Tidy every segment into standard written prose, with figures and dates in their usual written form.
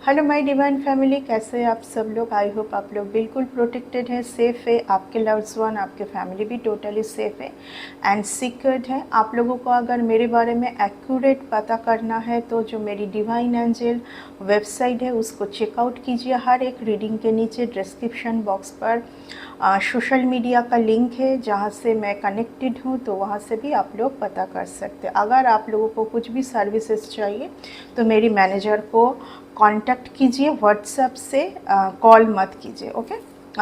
Hello my divine family, कैसे हैं आप सब लोग। आई होप आप लोग बिल्कुल प्रोटेक्टेड हैं, सेफ़ है, आपके लव्ड वन, आपके फैमिली भी टोटली सेफ़ है एंड सिक्योर्ड है। आप लोगों को अगर मेरे बारे में एक्यूरेट पता करना है तो जो मेरी डिवाइन एंजल वेबसाइट है उसको चेकआउट कीजिए। हर एक रीडिंग के नीचे डिस्क्रिप्शन बॉक्स पर सोशल मीडिया का लिंक है जहाँ से मैं कनेक्टेड हूँ, तो वहाँ से भी आप लोग पता कर सकते हैं। अगर आप लोगों को कुछ भी सर्विसेज चाहिए तो मेरी मैनेजर को कांटेक्ट कीजिए व्हाट्सएप से, कॉल मत कीजिए। ओके,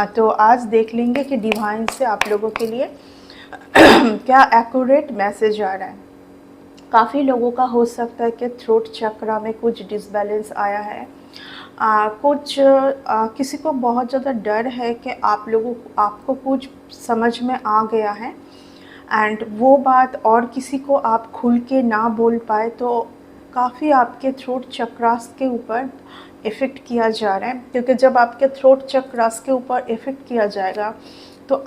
तो आज देख लेंगे कि डिवाइन से आप लोगों के लिए क्या एक्यूरेट मैसेज आ रहा है। काफ़ी लोगों का हो सकता है कि थ्रोट चक्रा में कुछ डिसबैलेंस आया है। किसी को बहुत ज़्यादा डर है कि आपको कुछ समझ में आ गया है एंड वो बात और किसी को आप खुल के ना बोल पाए, तो काफ़ी आपके थ्रोट चक्रास के ऊपर इफ़ेक्ट किया जा रहा है। क्योंकि जब आपके थ्रोट चक्रास के ऊपर इफ़ेक्ट किया जाएगा तो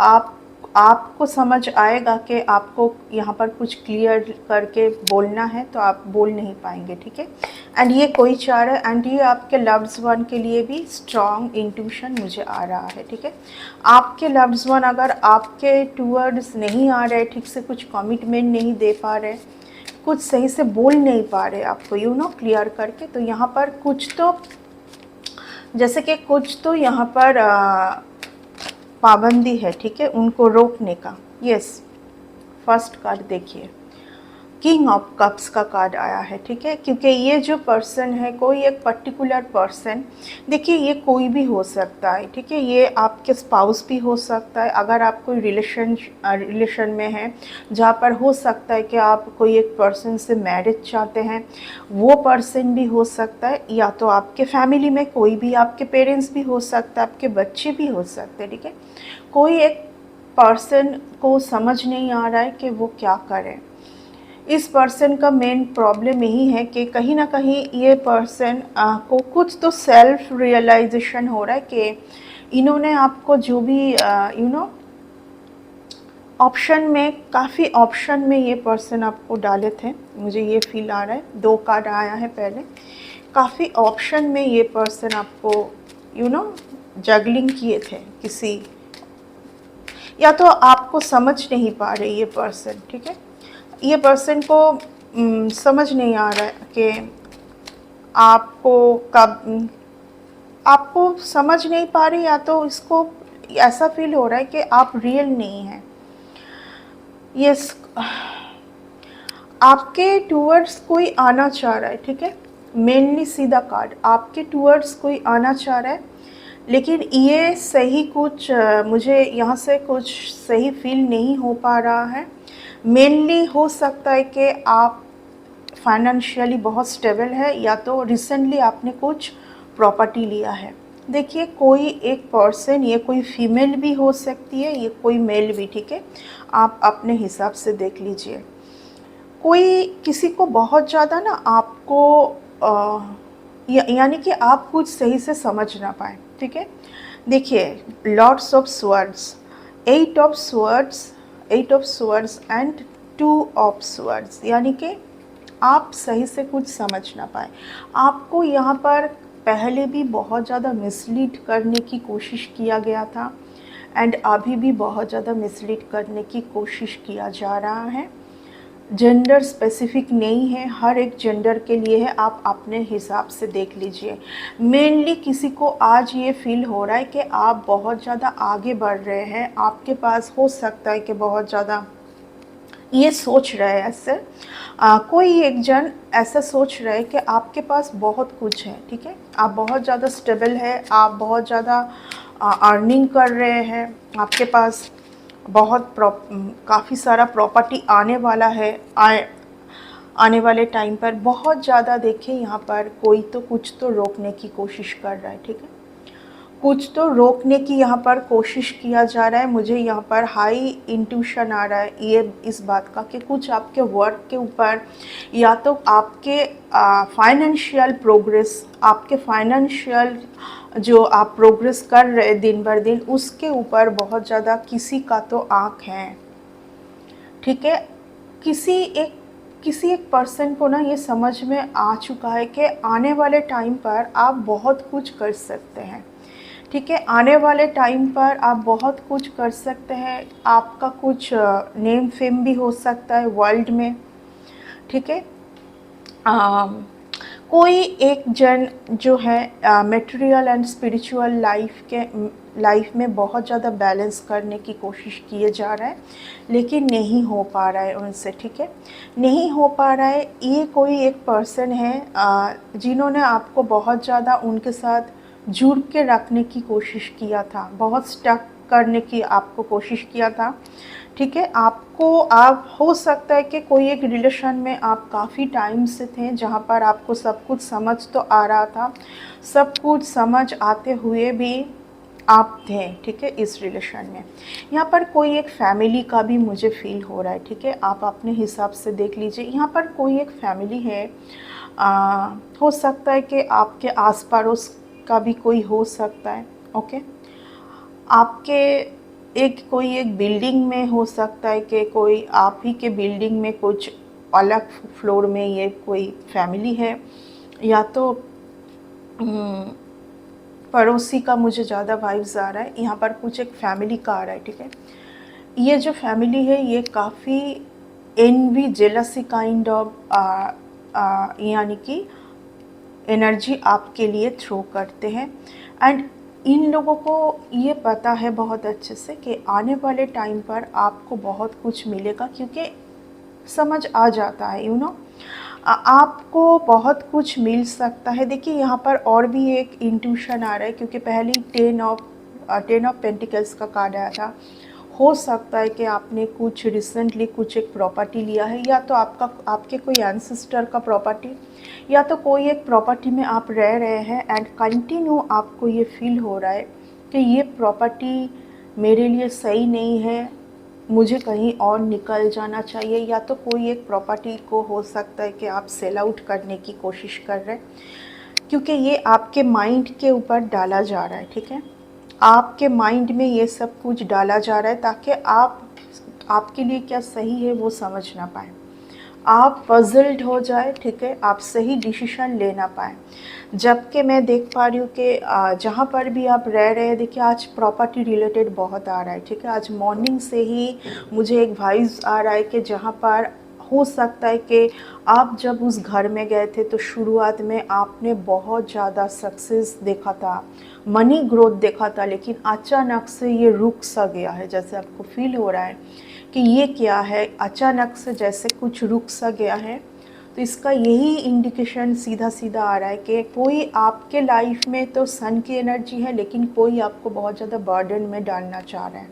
आपको समझ आएगा कि आपको यहाँ पर कुछ क्लियर करके बोलना है, तो आप बोल नहीं पाएंगे। ठीक है, एंड ये कोई चार है एंड ये आपके लव्ड वन के लिए भी स्ट्रॉन्ग इंट्यूशन मुझे आ रहा है। ठीक है, आपके लव्ड वन अगर आपके टूवर्ड्स नहीं आ रहे, ठीक से कुछ कमिटमेंट नहीं दे पा रहे, कुछ सही से बोल नहीं पा रहे आपको क्लियर करके, तो यहाँ पर कुछ तो जैसे कि कुछ तो यहाँ पर पाबंदी है। ठीक है, उनको रोकने का। यस, फर्स्ट कार्ड देखिए, किंग ऑफ कप्स का कार्ड आया है। ठीक है, क्योंकि ये जो पर्सन है, कोई एक पर्टिकुलर पर्सन, देखिए ये कोई भी हो सकता है। ठीक है, ये आपके स्पाउस भी हो सकता है। अगर आप कोई रिलेशन में हैं जहाँ पर हो सकता है कि आप कोई एक पर्सन से मैरिज चाहते हैं, वो पर्सन भी हो सकता है। या तो आपके फैमिली में कोई भी, आपके पेरेंट्स भी हो सकता है, आपके बच्चे भी हो सकते हैं। ठीक है, कोई एक पर्सन को समझ नहीं आ रहा है कि वो क्या करे। इस पर्सन का मेन प्रॉब्लम यही है कि कहीं ना कहीं ये पर्सन को कुछ तो सेल्फ रियलाइजेशन हो रहा है कि इन्होंने आपको जो भी ऑप्शन में, काफ़ी ऑप्शन में ये पर्सन आपको डाले थे। मुझे ये फील आ रहा है, दो कार्ड आया है पहले, काफ़ी ऑप्शन में ये पर्सन आपको जगलिंग किए थे किसी, या तो आपको समझ नहीं पा रहे ये पर्सन। ठीक है, ये पर्सन को समझ नहीं आ रहा है कि आपको कब, आपको समझ नहीं पा रही, या तो इसको ऐसा फील हो रहा है कि आप रियल नहीं हैं। यस, आपके टूवर्ड्स कोई आना चाह रहा है। ठीक है, मेनली सीधा कार्ड, आपके टूवर्ड्स कोई आना चाह रहा है, लेकिन ये सही कुछ मुझे यहाँ से कुछ सही फील नहीं हो पा रहा है। मेनली हो सकता है कि आप फाइनेंशियली बहुत स्टेबल है, या तो रिसेंटली आपने कुछ प्रॉपर्टी लिया है। देखिए, कोई एक पर्सन, ये कोई फीमेल भी हो सकती है, ये कोई मेल भी। ठीक है, आप अपने हिसाब से देख लीजिए। कोई किसी को बहुत ज़्यादा ना आपको यानी कि आप कुछ सही से समझ ना पाए। ठीक है, देखिए, lords of swords, eight of swords and two of swords, यानी कि आप सही से कुछ समझ ना पाए। आपको यहाँ पर पहले भी बहुत ज़्यादा मिसलीड करने की कोशिश किया गया था एंड अभी भी बहुत ज़्यादा मिसलीड करने की कोशिश किया जा रहा है। जेंडर स्पेसिफिक नहीं है, हर एक जेंडर के लिए है, आप अपने हिसाब से देख लीजिए। मेनली किसी को आज ये फील हो रहा है कि आप बहुत ज़्यादा आगे बढ़ रहे हैं, आपके पास हो सकता है कि बहुत ज़्यादा ये सोच रहे हैं ऐसे, कोई एक जन ऐसा सोच रहे हैं कि आपके पास बहुत कुछ है। ठीक है, आप बहुत ज़्यादा स्टेबल है, आप बहुत ज़्यादा अर्निंग कर रहे हैं, आपके पास बहुत काफ़ी सारा प्रॉपर्टी आने वाला है, आने वाले टाइम पर बहुत ज़्यादा। देखिए, यहाँ पर कोई तो कुछ तो रोकने की कोशिश कर रहा है। ठीक है, कुछ तो रोकने की यहाँ पर कोशिश किया जा रहा है। मुझे यहाँ पर हाई इंट्यूशन आ रहा है ये इस बात का कि कुछ आपके वर्क के ऊपर, या तो आपके फाइनेंशियल प्रोग्रेस, आपके फाइनेंशियल जो आप प्रोग्रेस कर रहे दिन बर दिन, उसके ऊपर बहुत ज़्यादा किसी का तो आँख है। ठीक है, किसी एक किसी एक पर्सन को ना ये समझ में आ चुका है कि आने वाले टाइम पर आप बहुत कुछ कर सकते हैं, ठीक है। आने वाले टाइम पर आप बहुत कुछ कर सकते हैं, आपका कुछ नेम फेम भी हो सकता है वर्ल्ड में, ठीक है। अम, कोई एक जन जो है मटेरियल एंड स्पिरिचुअल लाइफ में बहुत ज़्यादा बैलेंस करने की कोशिश किए जा रहा है, लेकिन नहीं हो पा रहा है उनसे, ठीक है। नहीं हो पा रहा है। ये कोई एक पर्सन है जिन्होंने आपको बहुत ज़्यादा उनके साथ जुड़ के रखने की कोशिश किया था, बहुत स्टक करने की आपको कोशिश किया था, ठीक है। आपको आप हो सकता है कि कोई एक रिलेशन में आप काफ़ी टाइम से थे जहाँ पर आपको सब कुछ समझ तो आ रहा था, सब कुछ समझ आते हुए भी आप थे, ठीक है, इस रिलेशन में। यहाँ पर कोई एक फैमिली का भी मुझे फील हो रहा है, ठीक है। आप अपने हिसाब से देख लीजिए। यहाँ पर कोई एक फैमिली है, हो सकता है कि आपके आस पड़ोस का भी कोई हो सकता है, ओके। आपके कोई एक बिल्डिंग में हो सकता है कि कोई आप ही के बिल्डिंग में कुछ अलग फ्लोर में ये कोई फैमिली है, या तो पड़ोसी का मुझे ज़्यादा वाइब्स आ रहा है। यहाँ पर कुछ एक फैमिली का आ रहा है, ठीक है। ये जो फैमिली है ये काफ़ी एनवी जेलसी काइंड ऑफ यानी कि एनर्जी आपके लिए थ्रो करते हैं। एंड इन लोगों को ये पता है बहुत अच्छे से कि आने वाले टाइम पर आपको बहुत कुछ मिलेगा, क्योंकि समझ आ जाता है, आपको बहुत कुछ मिल सकता है। देखिए यहाँ पर और भी एक इंट्यूशन आ रहा है, क्योंकि पहले टेन ऑफ पेंटिकल्स का कार्ड आया था। हो सकता है कि आपने कुछ रिसेंटली कुछ एक प्रॉपर्टी लिया है, या तो आपके कोई एंसेस्टर का प्रॉपर्टी, या तो कोई एक प्रॉपर्टी में आप रह रहे हैं एंड कंटिन्यू आपको ये फील हो रहा है कि ये प्रॉपर्टी मेरे लिए सही नहीं है, मुझे कहीं और निकल जाना चाहिए। या तो कोई एक प्रॉपर्टी को हो सकता है कि आप सेल आउट करने की कोशिश कर रहे हैं, क्योंकि ये आपके माइंड के ऊपर डाला जा रहा है, ठीक है। आपके माइंड में ये सब कुछ डाला जा रहा है ताकि आपके लिए क्या सही है वो समझ ना पाए, आप पजल्ड हो जाए, ठीक है, आप सही डिसीजन ले ना पाए। जबकि मैं देख पा रही हूँ कि जहाँ पर भी आप रह रहे हैं, देखिए आज प्रॉपर्टी रिलेटेड बहुत आ रहा है, ठीक है। आज मॉर्निंग से ही मुझे एक वाइब्स आ रहा है कि जहाँ पर हो सकता है कि आप जब उस घर में गए थे तो शुरुआत में आपने बहुत ज़्यादा सक्सेस देखा था, मनी ग्रोथ देखा था, लेकिन अचानक से ये रुक सा गया है। जैसे आपको फील हो रहा है कि ये क्या है, अचानक से जैसे कुछ रुक सा गया है। तो इसका यही इंडिकेशन सीधा सीधा आ रहा है कि कोई आपके लाइफ में तो सन की एनर्जी है, लेकिन कोई आपको बहुत ज़्यादा बर्डन में डालना चाह रहा है,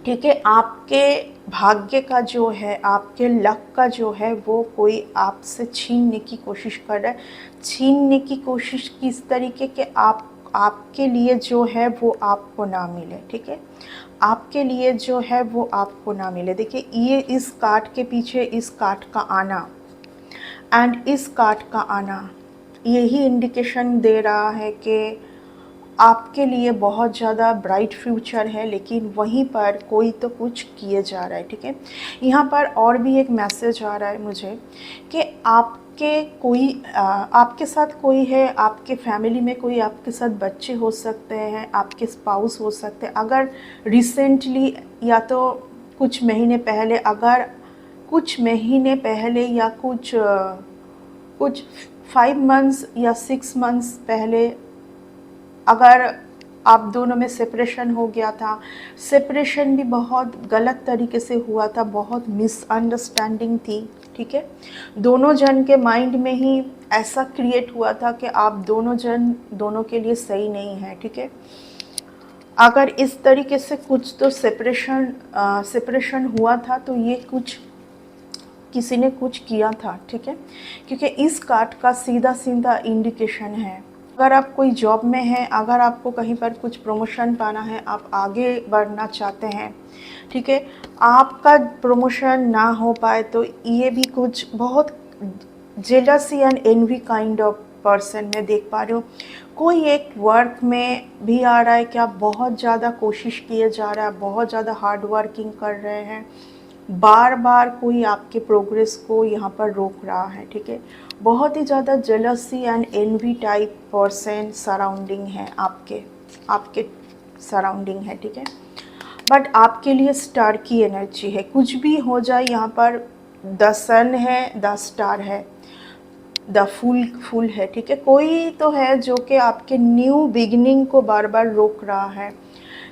ठीक है। आपके भाग्य का जो है, आपके लक का जो है, वो कोई आपसे छीनने की कोशिश कर रहा है। छीनने की कोशिश किस तरीके के, आपके लिए जो है वो आपको ना मिले, ठीक है। आपके लिए जो है वो आपको ना मिले। देखिए ये इस कार्ड के पीछे इस कार्ड का आना एंड इस कार्ड का आना यही इंडिकेशन दे रहा है कि आपके लिए बहुत ज़्यादा ब्राइट फ्यूचर है, लेकिन वहीं पर कोई तो कुछ किए जा रहा है, ठीक है। यहाँ पर और भी एक मैसेज आ रहा है मुझे कि आपके साथ कोई है, आपके फैमिली में कोई, आपके साथ बच्चे हो सकते हैं, आपके स्पाउस हो सकते हैं। अगर रिसेंटली या तो कुछ महीने पहले, अगर कुछ महीने पहले या कुछ 5 मंथ्स या 6 मंथ्स पहले अगर आप दोनों में सेपरेशन हो गया था, सेपरेशन भी बहुत गलत तरीके से हुआ था, बहुत मिसअंडरस्टैंडिंग थी, ठीक है। दोनों जन के माइंड में ही ऐसा क्रिएट हुआ था कि आप दोनों के लिए सही नहीं है, ठीक है। अगर इस तरीके से कुछ तो सेपरेशन हुआ था, तो ये कुछ किसी ने कुछ किया था, ठीक है, क्योंकि इस कार्ड का सीधा सीधा इंडिकेशन है। अगर आप कोई जॉब में हैं, अगर आपको कहीं पर कुछ प्रमोशन पाना है, आप आगे बढ़ना चाहते हैं, ठीक है, आपका प्रमोशन ना हो पाए, तो ये भी कुछ बहुत jealousy and envy kind of person मैं देख पा रही हूँ। कोई एक वर्क में भी आ रहा है कि आप बहुत ज़्यादा कोशिश किए जा रहा है, बहुत ज़्यादा हार्ड वर्किंग कर रहे हैं, बार बार कोई आपके प्रोग्रेस को यहाँ पर रोक रहा है, ठीक है। बहुत ही ज़्यादा jealousy and envy type person surrounding है, आपके सराउंडिंग है, ठीक है। बट आपके लिए स्टार की एनर्जी है, कुछ भी हो जाए यहाँ पर द सन है, द स्टार है, द फूल है, ठीक है। कोई तो है जो कि आपके न्यू बिगिनिंग को बार बार रोक रहा है।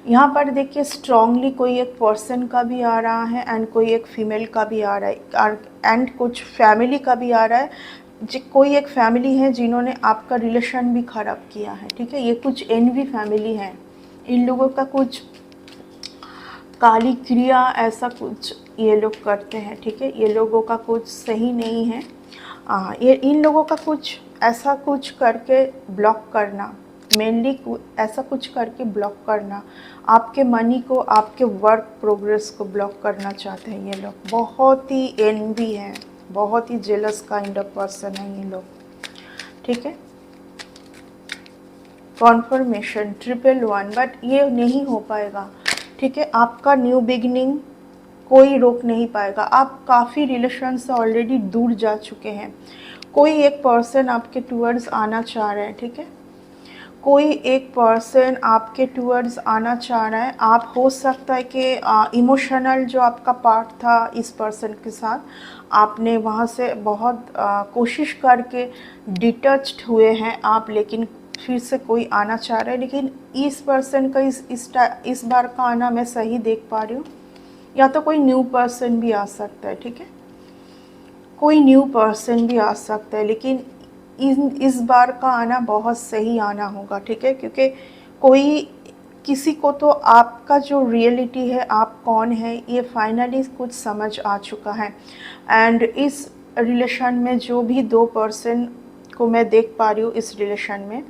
यहाँ पर देखिए स्ट्रांगली कोई एक पर्सन का भी आ रहा है एंड कोई एक फीमेल का भी आ रहा है एंड कुछ फैमिली का भी आ रहा है। कोई एक फैमिली है जिन्होंने आपका रिलेशन भी ख़राब किया है, ठीक है। ये कुछ एनवी फैमिली है, इन लोगों का कुछ काली क्रिया ऐसा कुछ ये लोग करते हैं, ठीक है। ये लोगों का कुछ सही नहीं है। ये इन लोगों का कुछ ऐसा कुछ करके ब्लॉक करना, मेनली ऐसा कुछ करके ब्लॉक करना, आपके मनी को, आपके वर्क प्रोग्रेस को ब्लॉक करना चाहते हैं ये लोग। बहुत ही एनवी है, बहुत ही जेलस काइंड ऑफ पर्सन है ये लोग, ठीक है। कॉन्फर्मेशन 111, बट ये नहीं हो पाएगा, ठीक है। आपका न्यू बिगिनिंग कोई रोक नहीं पाएगा। आप काफ़ी रिलेशन से ऑलरेडी दूर जा चुके हैं। कोई एक पर्सन आपके टूवर्ड्स आना चाह रहा है, ठीक है। कोई एक पर्सन आपके टूवर्ड्स आना चाह रहा है। आप हो सकता है कि इमोशनल जो आपका पार्ट था इस पर्सन के साथ, आपने वहाँ से बहुत कोशिश करके डिटच्ड हुए हैं आप, लेकिन फिर से कोई आना चाह रहा है। लेकिन इस पर्सन का इस बार का आना मैं सही देख पा रही हूँ, या तो कोई न्यू पर्सन भी आ सकता है, ठीक है। कोई न्यू पर्सन भी आ सकता है, लेकिन इस बार का आना बहुत सही आना होगा, ठीक है। क्योंकि कोई किसी को तो आपका जो रियलिटी है, आप कौन है, ये फाइनली कुछ समझ आ चुका है। एंड इस रिलेशन में जो भी दो पर्सन को मैं देख पा रही हूँ इस रिलेशन में,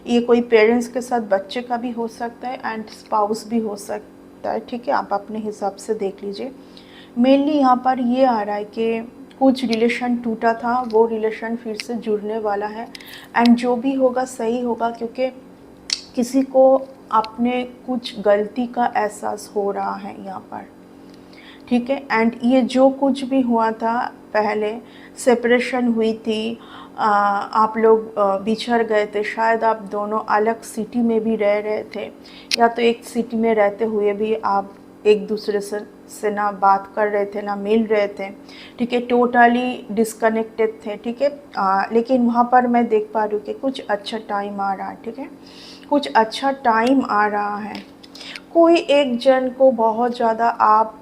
ये कोई पेरेंट्स के साथ बच्चे का भी हो सकता है एंड स्पाउस भी हो सकता है, ठीक है। आप अपने हिसाब से देख लीजिए। मेनली यहाँ पर ये आ रहा है कि कुछ रिलेशन टूटा था, वो रिलेशन फिर से जुड़ने वाला है एंड जो भी होगा सही होगा, क्योंकि किसी को अपने कुछ गलती का एहसास हो रहा है यहाँ पर, ठीक है। एंड ये जो कुछ भी हुआ था पहले, सेपरेशन हुई थी, आप लोग बिछड़ गए थे, शायद आप दोनों अलग सिटी में भी रह रहे थे, या तो एक सिटी में रहते हुए भी आप एक दूसरे से ना बात कर रहे थे, ना मिल रहे थे, ठीक है। टोटली डिस्कनेक्टेड थे, ठीक है। लेकिन वहाँ पर मैं देख पा रही हूँ कि कुछ अच्छा टाइम आ रहा है, ठीक है। कुछ अच्छा टाइम आ रहा है। कोई एक जन को बहुत ज़्यादा आप,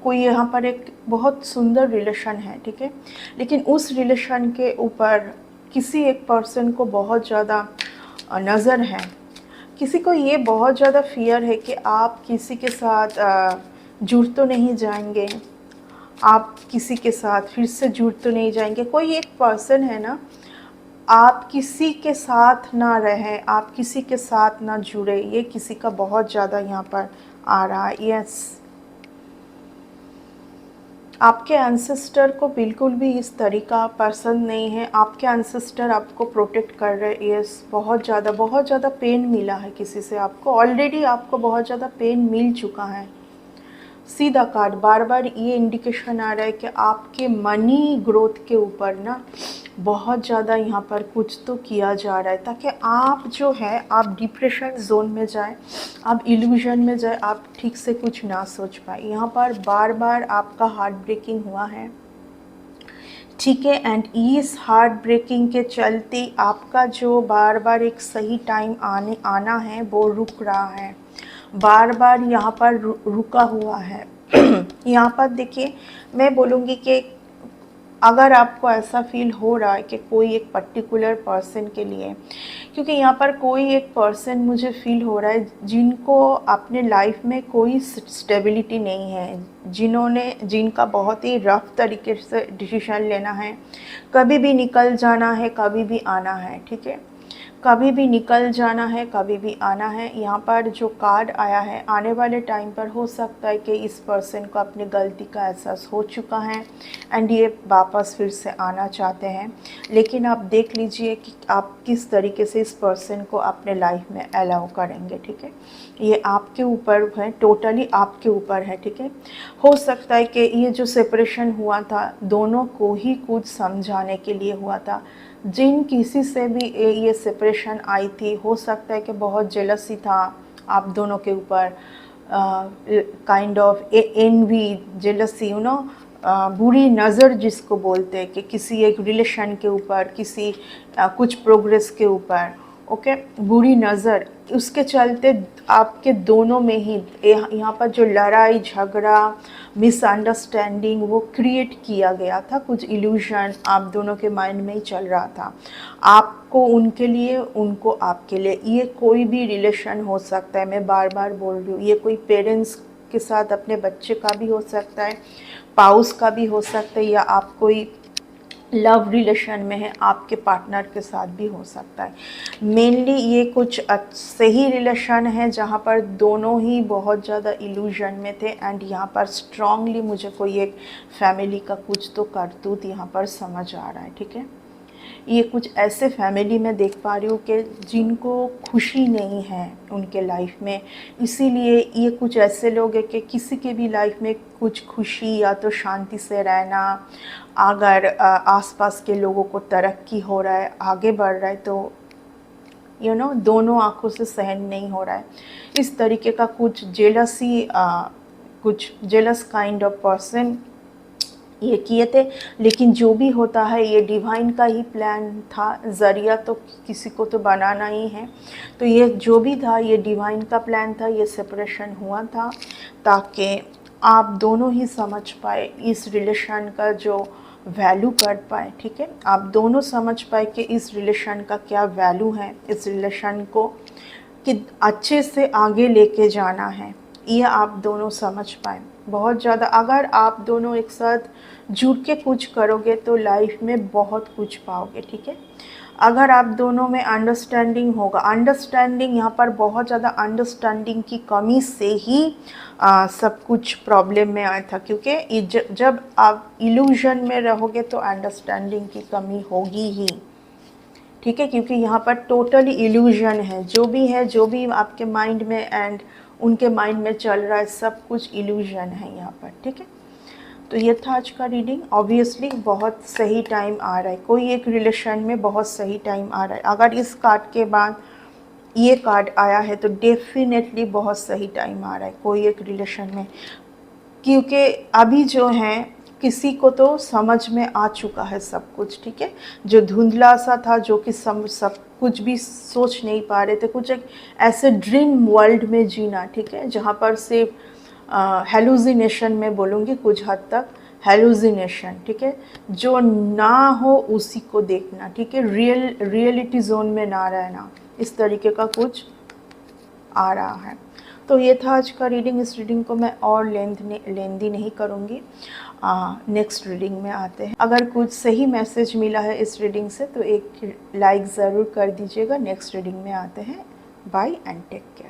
कोई यहाँ पर एक बहुत सुंदर रिलेशन है, ठीक है। लेकिन उस रिलेशन के ऊपर किसी एक पर्सन को बहुत ज़्यादा नज़र है। किसी को ये बहुत ज़्यादा फियर है कि आप किसी के साथ जुड़ तो नहीं जाएंगे, आप किसी के साथ फिर से जुड़ तो नहीं जाएंगे। कोई एक पर्सन है ना, आप किसी के साथ ना रहें, आप किसी के साथ ना जुड़े, ये किसी का बहुत ज़्यादा यहाँ पर आ रहा है। यस, आपके एंसेस्टर को बिल्कुल भी इस तरीका पसंद नहीं है। आपके एंसेस्टर आपको प्रोटेक्ट कर रहे हैं। यस, बहुत ज़्यादा पेन मिला है किसी से आपको, ऑलरेडी आपको बहुत ज़्यादा पेन मिल चुका है। सीधा कार्ड बार बार ये इंडिकेशन आ रहा है कि आपके मनी ग्रोथ के ऊपर ना बहुत ज़्यादा यहाँ पर कुछ तो किया जा रहा है, ताकि आप जो है आप डिप्रेशन जोन में जाए, आप इल्यूजन में जाए, आप ठीक से कुछ ना सोच पाए। यहाँ पर बार बार आपका हार्ट ब्रेकिंग हुआ है, ठीक है। एंड इस हार्ट ब्रेकिंग के चलते आपका जो बार बार एक सही टाइम आना है वो रुक रहा है, बार बार यहाँ पर रुका हुआ है। यहाँ पर देखिए, मैं बोलूँगी कि अगर आपको ऐसा फील हो रहा है कि कोई एक पर्टिकुलर पर्सन के लिए, क्योंकि यहाँ पर कोई एक पर्सन मुझे फील हो रहा है जिनको अपने लाइफ में कोई स्टेबिलिटी नहीं है, जिनका बहुत ही रफ तरीके से डिसीजन लेना है, कभी भी निकल जाना है, कभी भी आना है, ठीक है। कभी भी निकल जाना है, कभी भी आना है। यहाँ पर जो कार्ड आया है, आने वाले टाइम पर हो सकता है कि इस पर्सन को अपनी गलती का एहसास हो चुका है एंड ये वापस फिर से आना चाहते हैं। लेकिन आप देख लीजिए कि आप किस तरीके से इस पर्सन को अपने लाइफ में अलाउ करेंगे, ठीक है। ये आपके ऊपर है, टोटली आपके ऊपर है, ठीक है। हो सकता है कि ये जो सेपरेशन हुआ था दोनों को ही कुछ समझाने के लिए हुआ था। जिन किसी से भी ये सेपरेशन आई थी, हो सकता है कि बहुत जेलसी था आप दोनों के ऊपर, काइंड ऑफ एनवी, जेलसी, बुरी नज़र जिसको बोलते हैं कि किसी एक रिलेशन के ऊपर, किसी कुछ प्रोग्रेस के ऊपर, ओके, बुरी नज़र, उसके चलते आपके दोनों में ही यहाँ पर जो लड़ाई झगड़ा, मिसअंडरस्टैंडिंग वो क्रिएट किया गया था। कुछ इल्यूजन आप दोनों के माइंड में ही चल रहा था, आपको उनके लिए, उनको आपके लिए। ये कोई भी रिलेशन हो सकता है, मैं बार बार बोल रही हूँ, ये कोई पेरेंट्स के साथ अपने बच्चे का भी हो सकता है, पाउस का भी हो सकता है, या आप कोई लव रिलेशन में है आपके पार्टनर के साथ भी हो सकता है। मेनली ये कुछ सही रिलेशन है जहाँ पर दोनों ही बहुत ज़्यादा इल्यूजन में थे एंड यहाँ पर स्ट्रांगली मुझे कोई एक फैमिली का कुछ तो करतूत यहाँ पर समझ आ रहा है, ठीक है। ये कुछ ऐसे फैमिली में देख पा रही हूँ कि जिनको खुशी नहीं है उनके लाइफ में, इसीलिए ये कुछ ऐसे लोग हैं कि किसी के भी लाइफ में कुछ खुशी या तो शांति से रहना, अगर आसपास के लोगों को तरक्की हो रहा है, आगे बढ़ रहा है, तो दोनों आंखों से सहन नहीं हो रहा है। इस तरीके का कुछ जेलसी, कुछ जेलस काइंड ऑफ पर्सन ये किए थे। लेकिन जो भी होता है ये डिवाइन का ही प्लान था, ज़रिया तो किसी को तो बनाना ही है। तो ये जो भी था ये डिवाइन का प्लान था, ये सेपरेशन हुआ था ताकि आप दोनों ही समझ पाए इस रिलेशन का जो वैल्यू कर पाए, ठीक है। आप दोनों समझ पाए कि इस रिलेशन का क्या वैल्यू है, इस रिलेशन को कि अच्छे से आगे लेके जाना है, ये आप दोनों समझ पाए। बहुत ज़्यादा अगर आप दोनों एक साथ जुड़ के कुछ करोगे तो लाइफ में बहुत कुछ पाओगे, ठीक है। अगर आप दोनों में अंडरस्टैंडिंग होगा, अंडरस्टैंडिंग यहाँ पर बहुत ज़्यादा अंडरस्टैंडिंग की कमी से ही सब कुछ प्रॉब्लम में आया था, क्योंकि जब आप इल्यूजन में रहोगे तो अंडरस्टैंडिंग की कमी होगी ही, ठीक है। क्योंकि यहाँ पर टोटली इल्यूजन है, जो भी है, जो भी आपके माइंड में एंड उनके माइंड में चल रहा है, सब कुछ इल्यूजन है यहाँ पर, ठीक है। तो ये था आज का रीडिंग। ऑब्वियसली बहुत सही टाइम आ रहा है, कोई एक रिलेशन में बहुत सही टाइम आ रहा है। अगर इस कार्ड के बाद ये कार्ड आया है तो डेफिनेटली बहुत सही टाइम आ रहा है कोई एक रिलेशन में, क्योंकि अभी जो है किसी को तो समझ में आ चुका है सब कुछ, ठीक है। जो धुंधला सा था, जो कि सब कुछ भी सोच नहीं पा रहे थे, कुछ एक ऐसे ड्रीम वर्ल्ड में जीना, ठीक है, जहाँ पर सिर्फ हेलुसिनेशन में बोलूँगी, कुछ हद तक हेलुसिनेशन, ठीक है, जो ना हो उसी को देखना, ठीक है, रियलिटी जोन में ना रहना, इस तरीके का कुछ आ रहा है। तो ये था आज का रीडिंग। इस रीडिंग को मैं और लेंदी नहीं करूँगी। नेक्स्ट रीडिंग में आते हैं। अगर कुछ सही मैसेज मिला है इस रीडिंग से तो एक लाइक ज़रूर कर दीजिएगा। नेक्स्ट रीडिंग में आते हैं। Bye and take care.